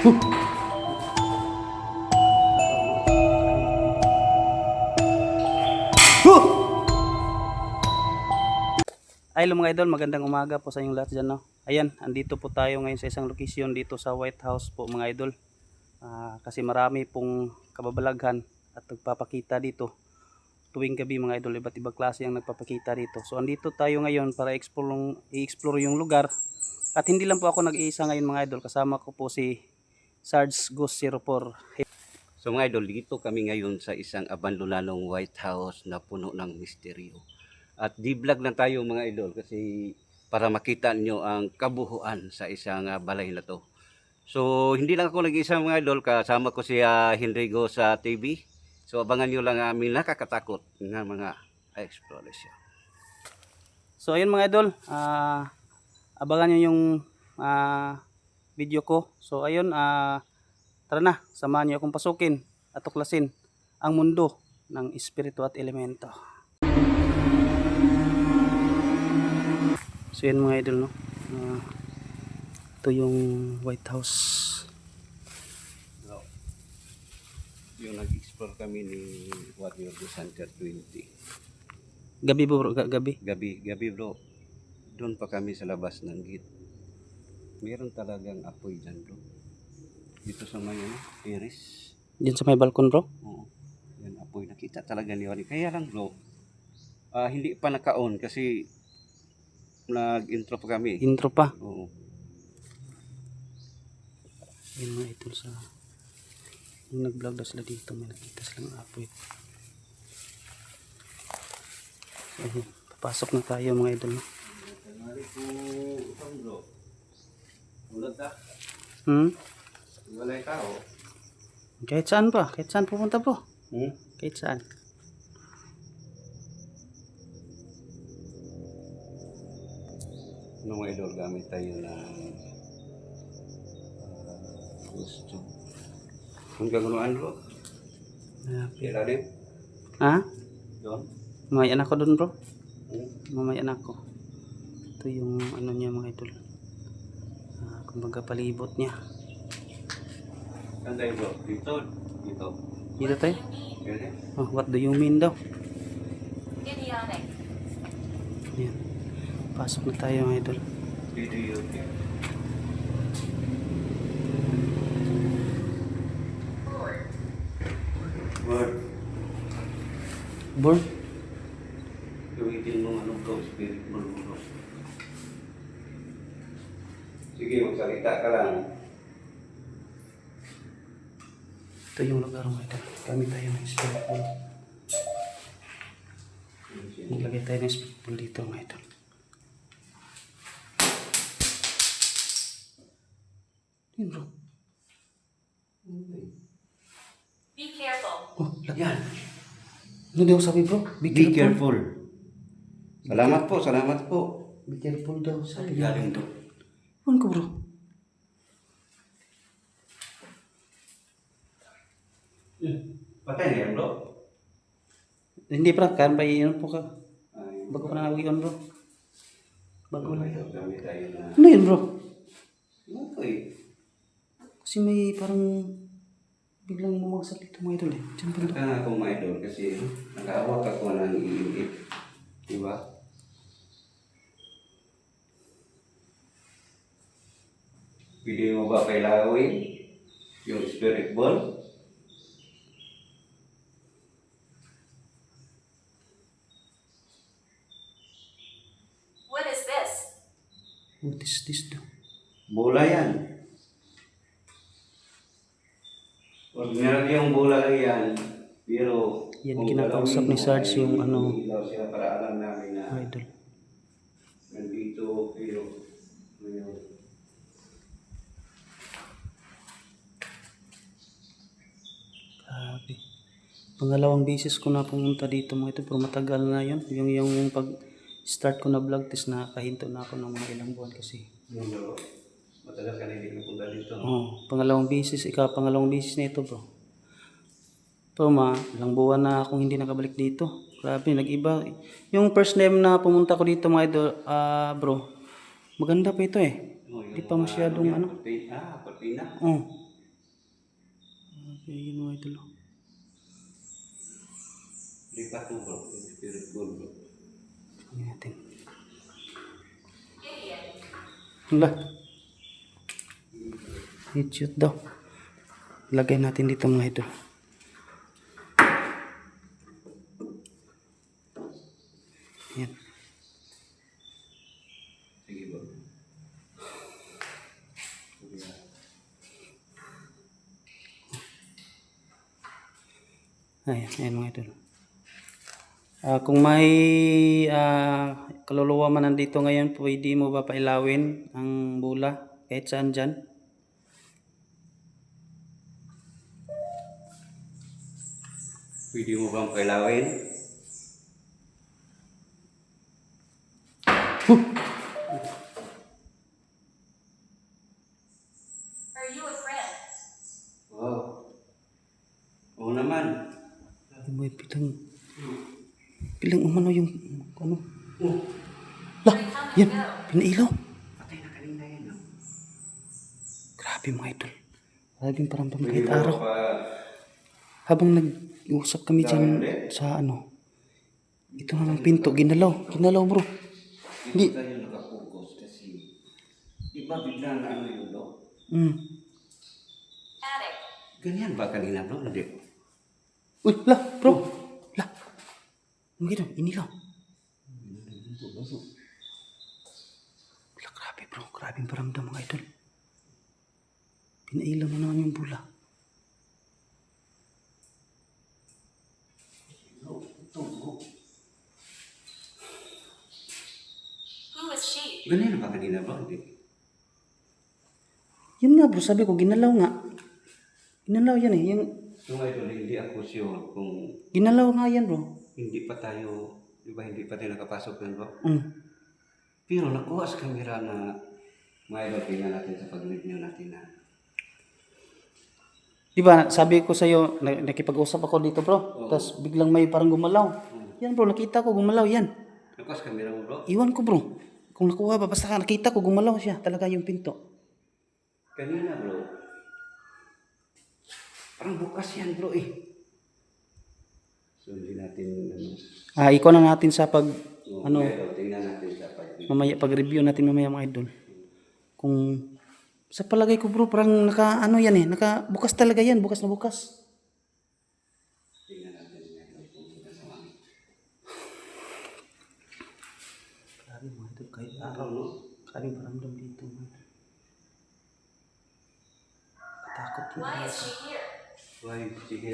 Ay, hello mga idol, magandang umaga po sa inyong lahat dyan, no? Ayan, andito po tayo ngayon sa isang location dito sa White House po mga idol. Kasi marami pong kababalaghan at nagpapakita dito tuwing gabi mga idol. Iba't ibang klase ang nagpapakita dito. So andito tayo ngayon para i-explore yung lugar. At hindi lang po ako nag-iisa ngayon mga idol. Kasama ko po si Sarge Ghost 04. So mga idol, dito kami ngayon sa isang abandonadong White House na puno ng misteryo. At di-vlog lang tayo mga idol kasi para makita nyo ang kabuuan sa isang balay na to. So hindi lang ako nag-isa mga idol, kasama ko si Henrigo sa TV. So abangan nyo lang aming nakakatakot ng mga exploration. So ayun mga idol, abangan nyo yung video ko. So ayun, tara na, samahan nyo akong pasukin at tuklasin ang mundo ng espiritu at elemento. So yan mga idol, no? Ito yung White House. So, yung nag-explore kami ni Warrior Center 20. Gabi bro, gabi. Gabi bro. Doon pa kami sa labas ng gate. Meron talagang apoy dyan bro. Dito sa may iris. Diyan sa may balkon bro? Oo. Yan apoy. Nakita talaga ni Warrior. Kaya lang bro, hindi pa naka-on kasi nag-intro pa kami. Intro pa. Oo. Yan mga idol, sa yung nag-vlog na sila dito, may nakita silang apoy. So, ayun, papasok na tayo mga idol, no? Wala tao. Kahit saan pupunta bro? Kahit saan. Nung idol, gamit tayo ng gusto. Ang gagawin bro? Ilalim? Ha? Doon? Mamayan ako dun bro. Mamayan ako. Ito yung ano niya mga idol. Kumbaga palibot niya. Saan tayo bro? Dito? Dito? Dito tayo. Pwede? Oh, what do you mean daw? Idiotic. Yan. Pasok na tayo mga idol. Video. Word. Born? Gamitin mo ano bro, spirit mo bro. Sige, magsalita ka lang. Ito yung lugar mga idol. Kami tayo ng spirit pool. Nilagay tayo ng spirit pool dito mga idol. Yun bro. Be careful. Oh, Yan. ano daw sabi bro? Be careful. Salamat po, salamat po. Be careful daw sabi Ay, niya. galing to. Ano ko bro? Patay na yan bro. Hindi pra, kan pa iyon po ka. Ay, Bago pa na nag-ion bro. Bago lang. gamit tayo na. Ano yun bro? Okay. Kasi may parang biglang bumagsak dito mga idol eh. Diyan pa Kaya ako mga idol kasi nakahawak ako ng iinip. Diba? Pili mo ba kailawin yung spirit ball? What is this? What is this daw? Bola yan. Ordinary yung bola lang yan. Pero Yan, kung kinakausap galawin ni mo, Sarge ay yung ano. ilaw sila para alam namin na Idol. nandito pero ngayon. Grabe. Pangalawang beses ko na pumunta dito mga ito, pero matagal na yun. Yung pag start ko na vlog, tis nakakahinto na ako ng mga ilang buwan kasi. Mundo. Matagal ka na hindi napunta dito. Pangalawang beses, pangalawang beses na ito bro. Pero ilang buwan na akong hindi nakabalik dito. Grabe, nag-iba. Yung first time na pumunta ko dito mga idol, bro, maganda pa ito eh. Hindi pa masyadong ano. Patina. Oh, Ayun mga idol. Lipat mo bro, yung spirit ball bro. Tingnan natin. Gideon. Wala. Headshot daw. Lagay natin dito mga idol. Yan. Sige bro. Ayan mga idol. Kung may kaluluwa man nandito ngayon, pwede mo ba pailawin ang bula kahit saan dyan? Pwede mo bang pailawin? Are you a friend? Wow. Oo naman. Ay, boy, pilang umano yung ano? Oh, Lah, Wait, how yan, did it go? pinailaw. patay na kanina yan. No? Grabe mga idol. Grabe parang Pwede kahit mo araw. pa... Habang nag-usap kami dyan sa ano, ito naman pinto, ginalaw. Ginalaw bro. Hindi Hindi. tayo nakapokus kasi... Di ba bigla na ano yun bro? Attic. Ganyan ba kanina bro? Hindi. Uy, lah, bro. Lah. Ano gito? Inilaw. Wala, grabe bro. Grabe yung paramdam mga idol. Pinailaw na naman yung bula. Who is she? Ganyan ba kanina bro? Hindi. Yun nga bro, sabi ko, ginalaw nga. Ginalaw yan eh. Yung, Yung idol, hindi ako sure kung ginalaw nga yan bro. hindi pa tayo... Di ba hindi pa tayo nakapasok yan bro? Mm. Pero nakuha sa kamera na mga idol, tingnan natin sa pag-review natin na Diba, sabi ko sa'yo, nakipag-usap ako dito bro. Tapos biglang may parang gumalaw. Yan bro, nakita ko gumalaw yan. nakuha sa kamera mo bro? Iwan ko bro. Kung nakuha ba, basta nakita ko gumalaw siya. Talaga yung pinto. Kanina bro, parang bukas yan bro eh. So hindi natin ano, Ikaw na natin sa pag, ano, mga idol, tingnan natin sa pag-review. mamaya, pag-review natin mamaya mga idol. Kung, sa palagay ko bro, parang naka, ano yan eh, naka, bukas talaga yan, bukas na bukas. Tingnan natin mga idol kung nasama. Grabe mga idol, kahit Araw no? Grabe paramdam dito. Katakot yun. Why is she here? Why sige,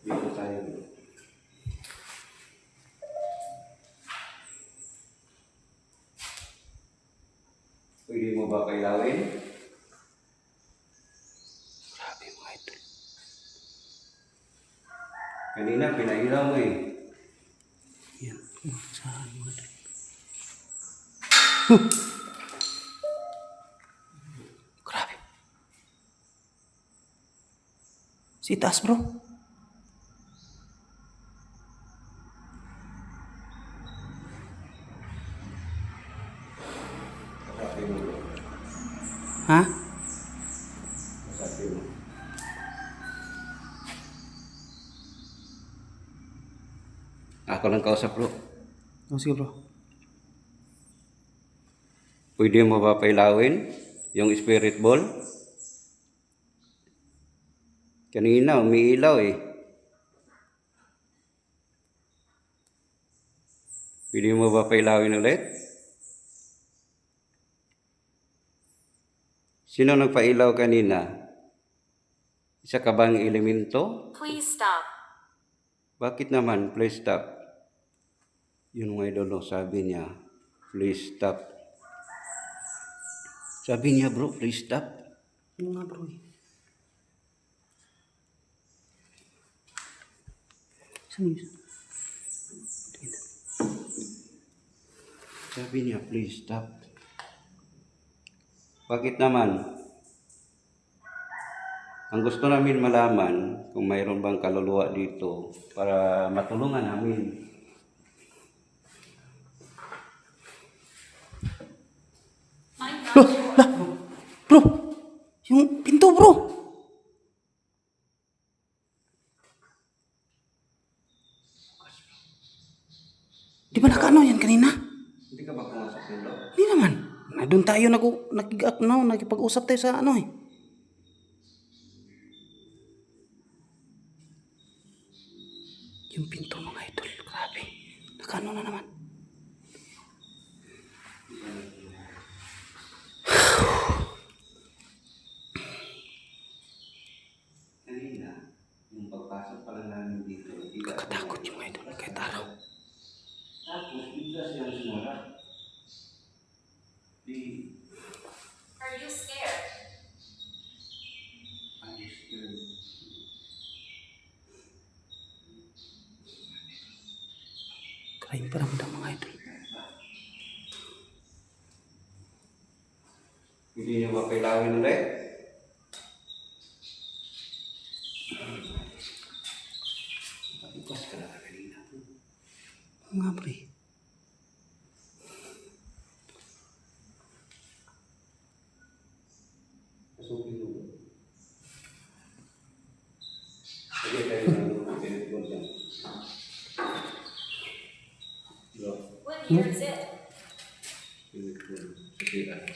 dito tayo bro. Pwede mo ba kailawin? Grabe mga idol. Kanina pinailaw mo eh. Yan, saan mga idol. Grabe. Si taas bro. Kasabi mo bro. Ha? Kasabi mo. Ako lang kausap bro. Oh, sige bro. Pwede mo ba pailawin yung spirit ball? Kanina umiilaw eh. Pwede mo ba pailawin ulit? Sino nagpailaw kanina? Isa ka bang elemento? Please stop. Bakit naman? Please stop. Yun mga idolo, sabi niya, please stop. Sabi niya bro, please stop. Ano nga bro eh. Saan yun? Sabi niya, please stop. Bakit naman? Ang gusto namin malaman kung mayroon bang kaluluwa dito para matulungan namin. I'm not sure. Lah, bro. Yung pinto bro. tayo nakipag-usap tayo sa ano eh. Yung pinto mga idol, grabe. Nakano na naman. Kanina, yung pagpasok pa lang namin dito, Kakatakot yung mga idol kahit araw. tapos bigla silang sumara. Di, Are you scared? ayos ko. Grabe yung paramdam mga idol. Hindi nyo mapailawin ulit? Bukas ka na kanina. Oo nga pre. Pasukin mo. Sige tayo na pinagpon dyan. What year is it? Pinagpon.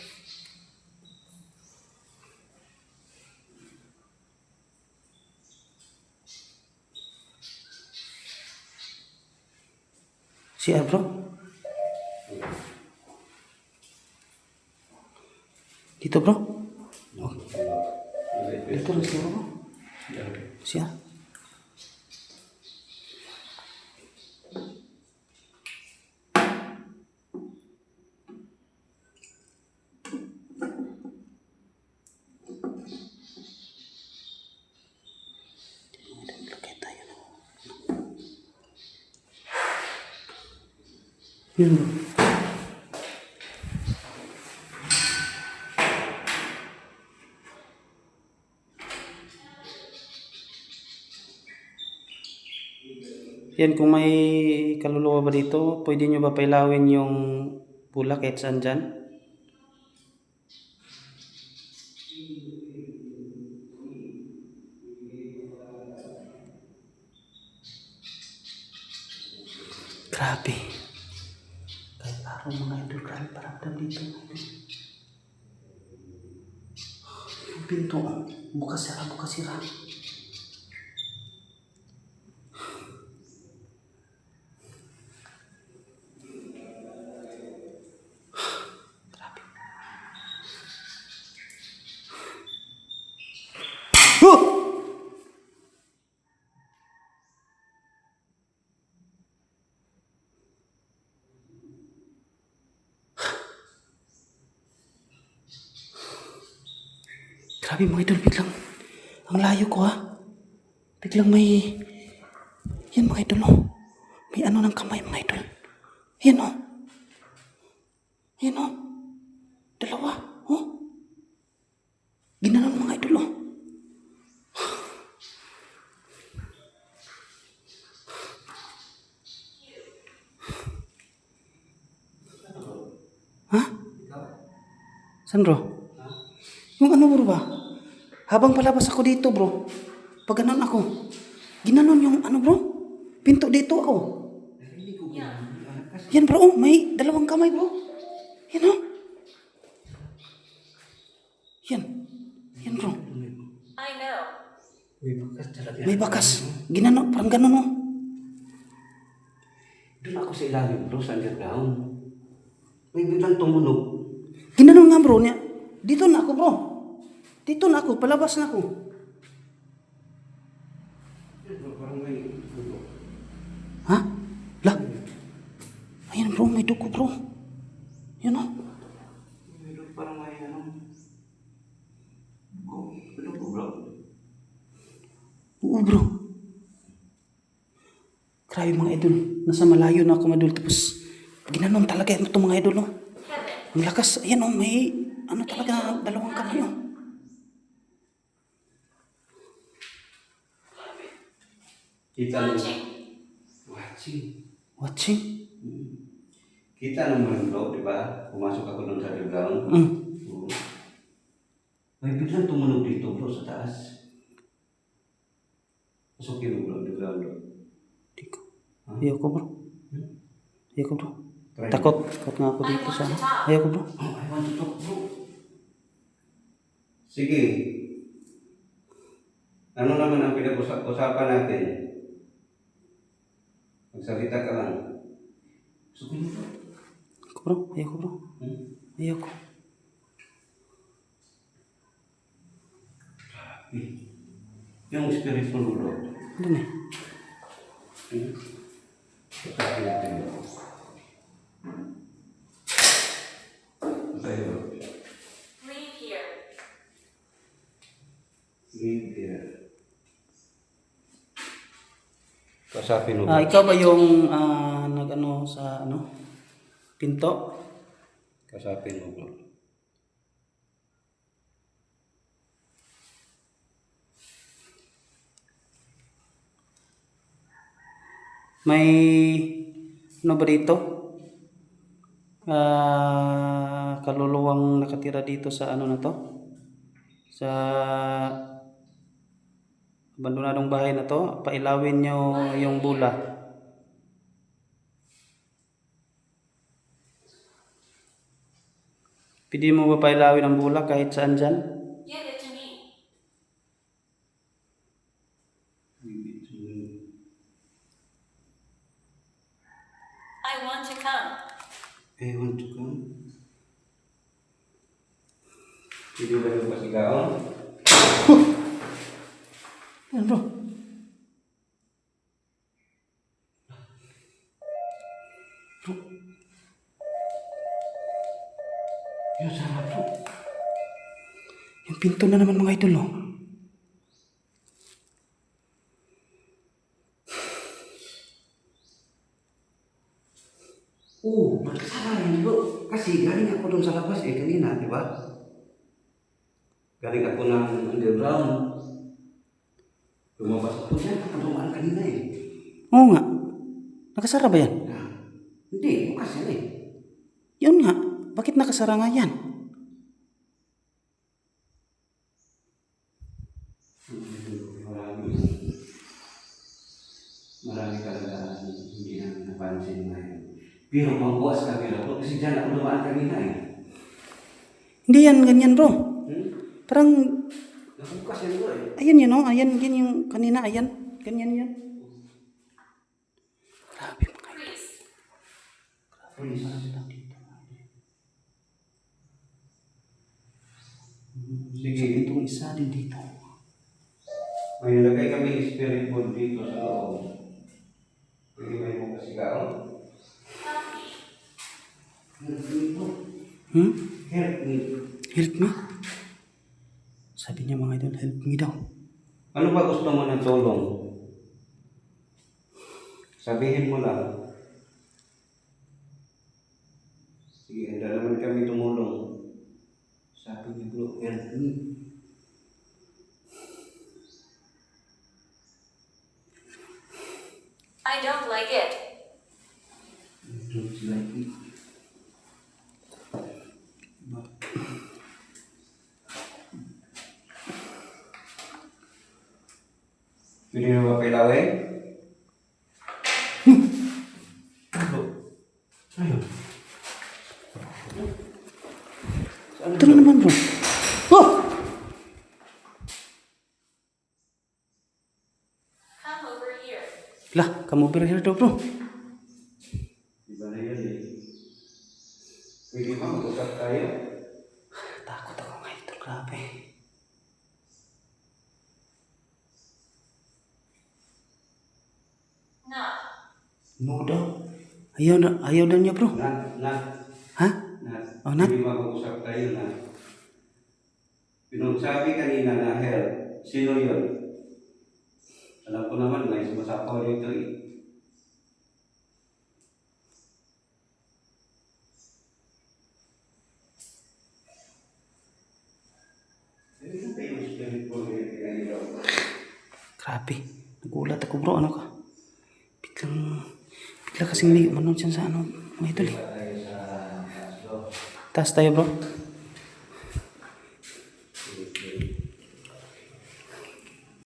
Sige, CR bro? Dito bro? Dito lang siguro bro. CR? Yun bro. Yan, kung may kaluluwa ba dito, pwede nyo ba pailawin yung pula kahit saan dyan? Grabe. Kahit araw mga idol, grabe paramdam dito. Yung pinto, bukas sira, bukas sira. Grabe mga idol, biglang, ang layo ko ha. Biglang may, yan mga idol oh. May ano ng kamay mga idol. Yan oh. Yan oh. Dalawa oh. Ginanon mga idol oh. Ha? Saan bro? Yung ano bro ba? Habang palabas ako dito bro, pag ganon ako, ginanon yung ano bro, pinto dito ako. Yan bro, oh, may dalawang kamay bro. Yan oh. Yan. Yan bro. I know. May bakas. Ginanon, parang ganon oh. doon ako sa ilalim, bro, sa underground. May biglang tumunog. Ginanon nga bro niya. Dito na ako bro. Dito na ako, palabas na ako. Parang may dugo. Ha? La? Ayan bro, may dugo bro. Yun oh. Parang may ano. Dugo, bro. Oo bro. Grabe mga idol. Nasa malayo na ako mga idol. Tapos ginanon talaga ito mga idol oh. Kevin, Ang lakas. Ayan oh, may ano talaga, dalawang kamay oh. Kita nung watching. watching. Watching? Kita naman bro, di ba? Pumasok ako doon sa underground. Mm. Oo. May biglang tumunog dito bro sa taas. Pasukin mo bro, underground bro. Di ko. Ayoko bro. Ayoko bro. Takot. Takot nga ako dito sa... Ayaw ko bro. Oh, I want to talk, bro. Sige. Ano naman ang pinag-usapan natin? Magsalita ka lang. Gusto ko nito. Ako bro. Ayaw ko bro. Ayaw ko. Yung spiritual bro. Ano na? Usapan natin. Tayo. Leave here. Leave here. Kasapin mo Ah, ba? ikaw ba yung nag-ano sa ano? Pinto? Kasapin mo bro. May ano ba dito? Kaluluwang nakatira dito sa ano na to? Sa abandonadong bahay na to. Pailawin nyo yung bula. Pwede mo ba pailawin ang bula kahit saan dyan? Give it to me. I want to come. I want to come. Hindi ba yung pasigaon? Ano bro? Yung sarap bro. Yung pinto na naman mga idol, no? Oo, magkasama yan bro. Kasi galing ako doon sa labas kanina, di ba? Galing ako ng underground. Lumabas ako dyan, ako dumaan kanina Oo nga. Nakasara ba yan? Hindi, bukas yan Yun nga. Bakit nakasara nga yan? Marami talaga hindi na napansin ngayon. Pero pangbukas kami na bro, kasi dyan ako dumaan kanina Hindi yan ganyan bro. Parang, Nabukas yan bro ayan yun, no? Ayan, yan yung kanina, ayan. Ganyan yan. Grabe mga idol. Please. Sige, Itong isa din dito. may lagay kami spirit board dito sa loob. Pwede ba yung kasigaon? Help me. Hmm? Help me. Help me? Sabi niya mga idol, help me daw. Ano ba gusto mo ng tulong? Sabihin mo lang. Sige, handa naman kami tumulong. Sabi niya bro, help me. I don't like it. Don't like it. Pwede na ba pilawin? Ayun. Ito na naman bro. Oh! Come over here. Lah, kamu over here daw bro. Iba na yun Pwede ba mag-usap tayo? Takot ako mga idol, grabe. No. No daw. Ayaw daw niya bro. Nat. Ha? Oh, Nat. Pwede ba mag-usap tayo na? Pinagsabi kanina na help. Sino yun? Alam ko naman, may sumasapaw dito Ano ba yung spirit ko pinahiraw? Grabe. Nagulat ako bro, ano ka? Bigla kasing may manood dyan sa ano, mga idol eh. Tayo sa Taslo. Taas tayo bro.